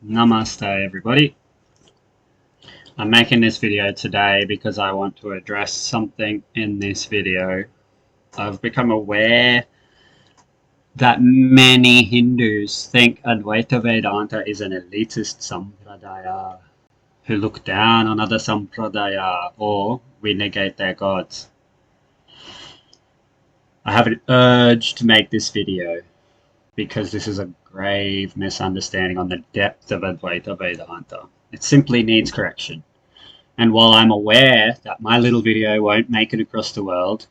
Namaste everybody. I'm making this video today because I want to address something in this video. I've become aware that many Hindus think Advaita Vedanta is an elitist sampradaya who look down on other sampradaya or we negate their gods. I have an urge to make this video because this is a grave misunderstanding on the depth of Advaita Vedanta. It simply needs correction. And while I'm aware that my little video won't make it across the world,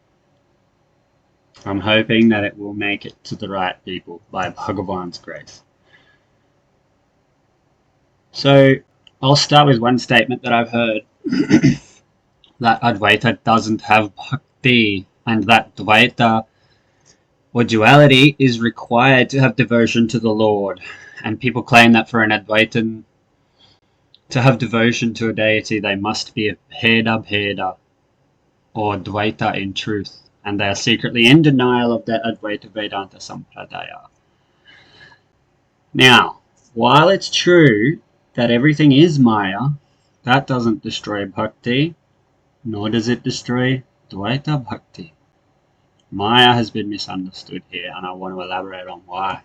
I'm hoping that it will make it to the right people by Bhagavan's grace. So I'll start with one statement that I've heard, that Advaita doesn't have Bhakti, and that Dvaita or duality is required to have devotion to the Lord. And people claim that for an Advaitin to have devotion to a deity, they must be a Bheda or Dvaita in truth, and they are secretly in denial of that Advaita Vedanta Sampradaya. Now, while it's true that everything is Maya, that doesn't destroy Bhakti, nor does it destroy Dvaita Bhakti. Maya has been misunderstood here, and I want to elaborate on why.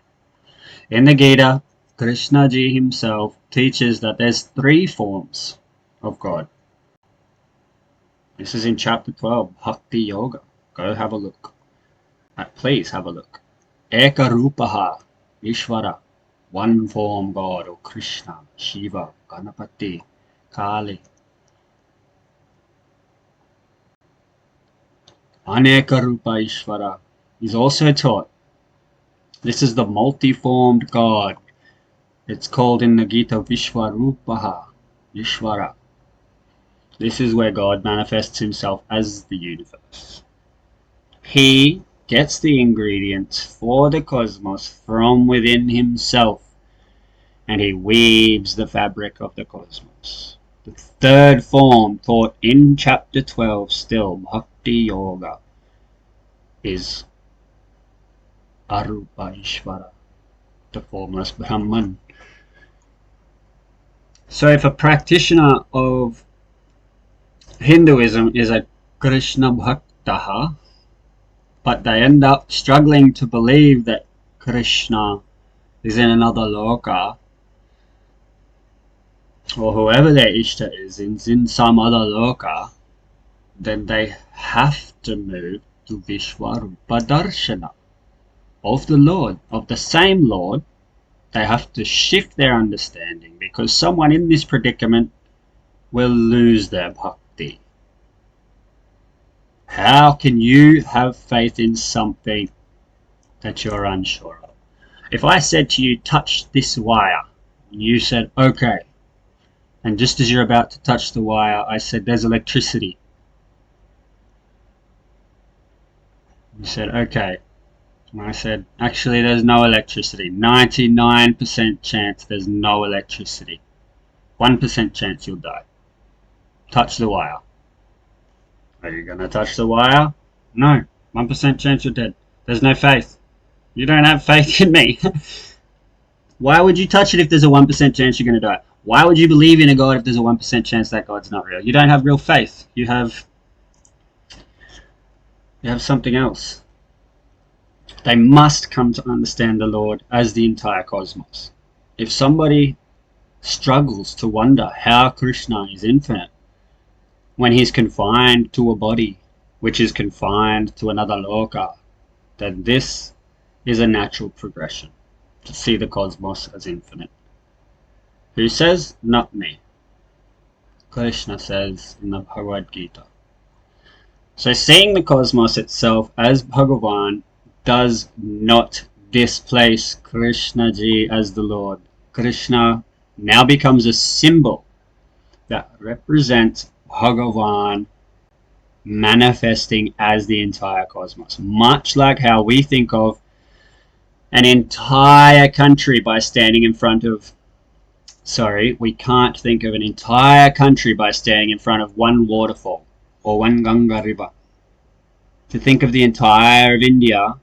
In the Gita, Krishna ji himself teaches that there's 3 forms of God. This is in chapter 12, Bhakti Yoga. Go have a look. Please have a look. Eka Rupa, Ishvara, one form God, or Krishna, Shiva, Ganapati, Kali. Aneka Rupa Ishvara is also taught. This is the multi-formed God. It's called in the Gita Vishwarupaha, Ishvara. This is where God manifests himself as the universe. He gets the ingredients for the cosmos from within himself, and he weaves the fabric of the cosmos. The 3rd form taught in chapter 12 still, Bhakti Yoga, is Arupa Ishvara, the formless Brahman. So if a practitioner of Hinduism is a Krishna Bhaktaha, but they end up struggling to believe that Krishna is in another loka, or whoever their Ishta is in some other loka, then they have to move to Vishwarupa Darshana of the Lord, of the same Lord. They have to shift their understanding, because someone in this predicament will lose their bhakti. How can you have faith in something that you're unsure of? If I said to you, touch this wire, and you said, okay, and just as you're about to touch the wire, I said, there's electricity. You said, okay. And I said, actually, there's no electricity. 99% chance there's no electricity. 1% chance you'll die. Touch the wire. Are you going to touch the wire? No. 1% chance you're dead. There's no faith. You don't have faith in me. Why would you touch it if there's a 1% chance you're going to die? Why would you believe in a God if there's a 1% chance that God's not real? You don't have real faith. You have something else. They must come to understand the Lord as the entire cosmos. If somebody struggles to wonder how Krishna is infinite when he's confined to a body which is confined to another loka, then this is a natural progression to see the cosmos as infinite. Who says? Not me. Krishna says in the Bhagavad Gita. So seeing the cosmos itself as Bhagavan does not displace Krishna ji as the Lord. Krishna now becomes a symbol that represents Bhagavan manifesting as the entire cosmos. Much like how we think of an entire country by standing in front of... we can't think of an entire country by standing in front of one waterfall or one Ganga river. To think of the entire of India,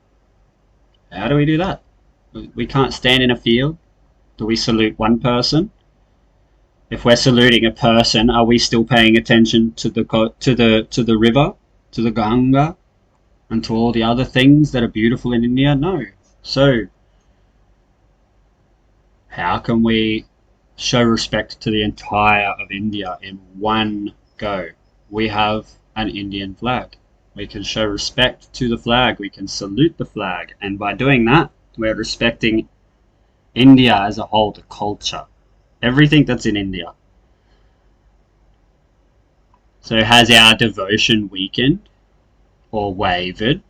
how do we do that? We can't stand in a field Do we salute one person? If we're saluting a person, are we still paying attention to the river, to the Ganga, and to all the other things that are beautiful in India? No. So, how can we show respect to the entire of India in one go? We have an Indian flag. We can show respect to the flag. We can salute the flag. And by doing that, we're respecting India as a whole, the culture. Everything that's in India. So has our devotion weakened or wavered?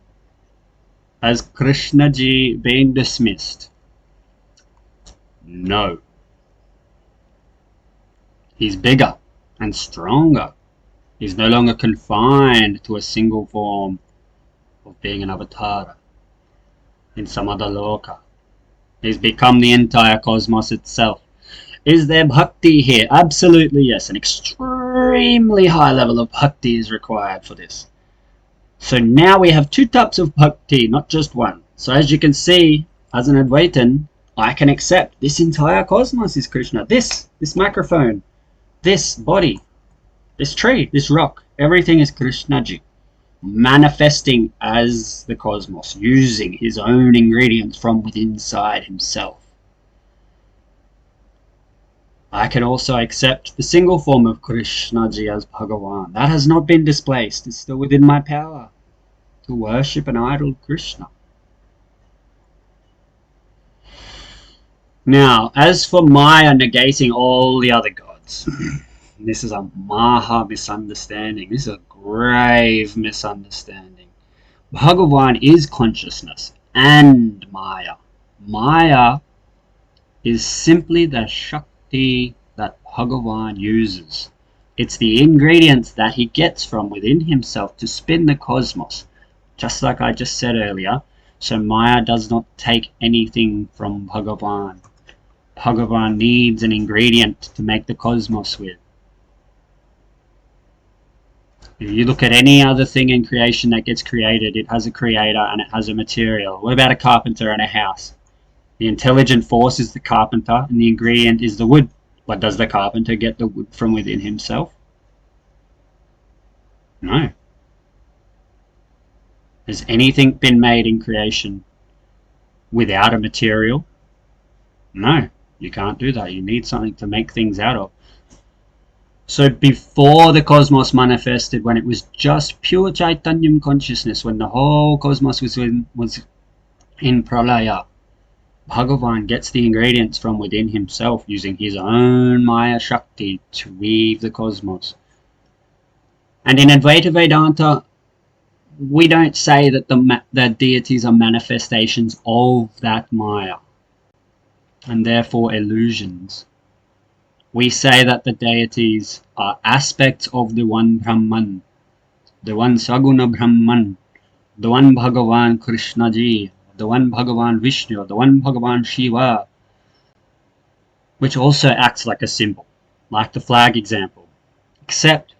Has Krishna ji been dismissed? No. He's bigger and stronger. He's no longer confined to a single form of being an avatar in some other loka. He's become the entire cosmos itself. Is there bhakti here? Absolutely yes. An extremely high level of bhakti is required for this. So now we have two types of bhakti, not just one. So as you can see, as an Advaitin, I can accept this entire cosmos is Krishna. This microphone, this body, this tree, this rock, everything is Krishnaji, manifesting as the cosmos, using his own ingredients from within inside himself. I can also accept the single form of Krishnaji as Bhagavan. That has not been displaced. It's still within my power to worship an idol Krishna. Now, as for Maya negating all the other gods, this is a maha misunderstanding. This is a grave misunderstanding. Bhagavan is consciousness and Maya. Maya is simply the Shakti that Bhagavan uses. It's the ingredients that he gets from within himself to spin the cosmos. Just like I just said earlier, so Maya does not take anything from Bhagavan. Bhagavan needs an ingredient to make the cosmos with. If you look at any other thing in creation that gets created, it has a creator and it has a material. What about a carpenter and a house? The intelligent force is the carpenter and the ingredient is the wood. But does the carpenter get the wood from within himself? No. Has anything been made in creation without a material? No. You can't do that. You need something to make things out of. So before the cosmos manifested, when it was just pure Chaitanyam consciousness, when the whole cosmos was in Pralaya, Bhagavan gets the ingredients from within himself using his own Maya Shakti to weave the cosmos. And in Advaita Vedanta, we don't say that the deities are manifestations of that Maya, and therefore illusions. We say that the deities are aspects of the one Brahman, the one Saguna Brahman, the one Bhagavan Krishna Ji, the one Bhagavan Vishnu, the one Bhagavan Shiva, which also acts like a symbol, like the flag example, except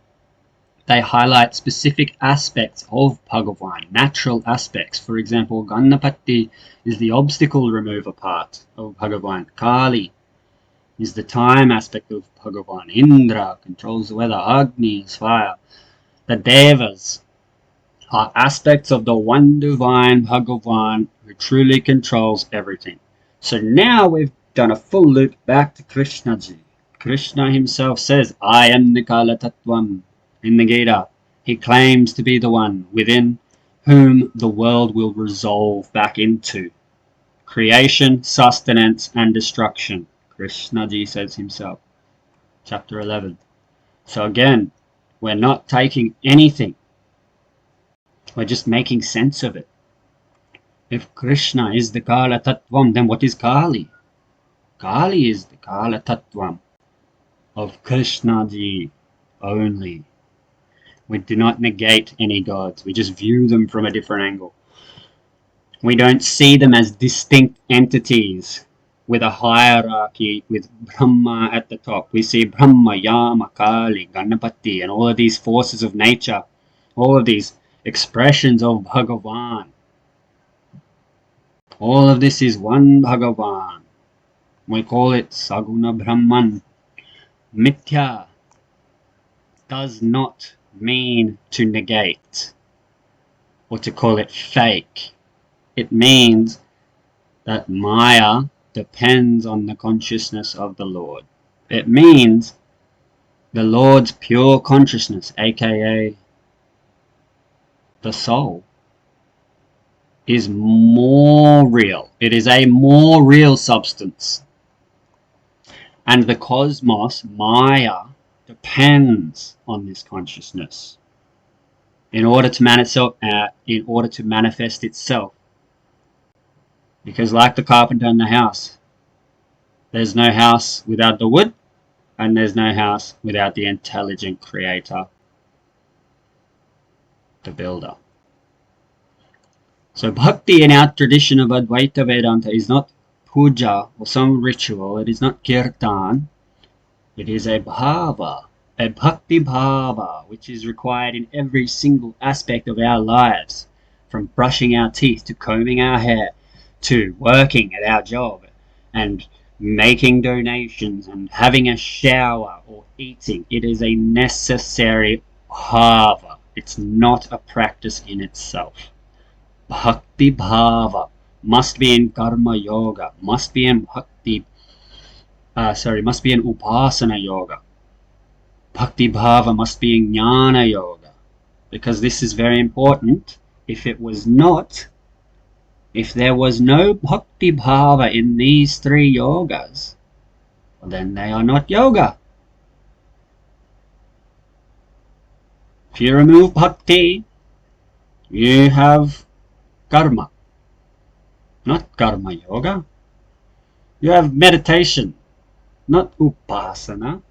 they highlight specific aspects of Bhagavan, natural aspects. For example, Ganapati is the obstacle remover part of Bhagavan. Kali is the time aspect of Bhagavan. Indra controls the weather. Agni is fire. The Devas are aspects of the one divine Bhagavan who truly controls everything. So now we've done a full loop back to Krishnaji. Krishna himself says, I am the Kala Tattvam. In the Gita, he claims to be the one within whom the world will resolve back into creation, sustenance, and destruction. Krishnaji says himself. Chapter 11. So again, we're not taking anything. We're just making sense of it. If Krishna is the Kala Tattvam, then what is Kali? Kali is the Kala Tattvam of Krishnaji only. We do not negate any gods. We just view them from a different angle. We don't see them as distinct entities with a hierarchy with Brahma at the top. We see Brahma, Yama, Kali, Ganapati, and all of these forces of nature, all of these expressions of Bhagavan. All of this is one Bhagavan. We call it Saguna Brahman. Mithya does not mean to negate or to call it fake. It means that Maya depends on the consciousness of the Lord. It means the Lord's pure consciousness, aka the soul, is more real. It is a more real substance. And the cosmos, Maya, depends on this consciousness in order to manifest itself. Because like the carpenter and the house, there's no house without the wood, and there's no house without the intelligent creator, the builder. So bhakti in our tradition of Advaita Vedanta is not puja or some ritual. It is not kirtan. It is a bhava, a bhakti bhava, which is required in every single aspect of our lives, from brushing our teeth to combing our hair to working at our job and making donations and having a shower or eating. It is a necessary bhava. It's not a practice in itself. Bhakti bhava must be in karma yoga, must be in must be in upasana yoga. Bhakti bhava must be in jnana yoga, because this is very important. If there was no bhakti bhava in these three yogas, well, then they are not yoga. If you remove bhakti, you have karma, not karma yoga. You have meditation, not upasana.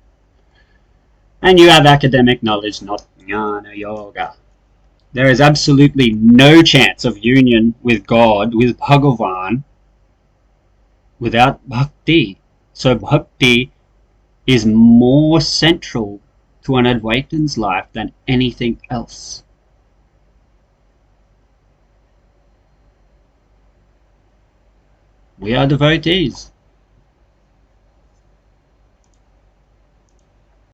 And you have academic knowledge, not jnana yoga. There is absolutely no chance of union with God, with Bhagavan, without bhakti. So bhakti is more central to an Advaitan's life than anything else. We are devotees.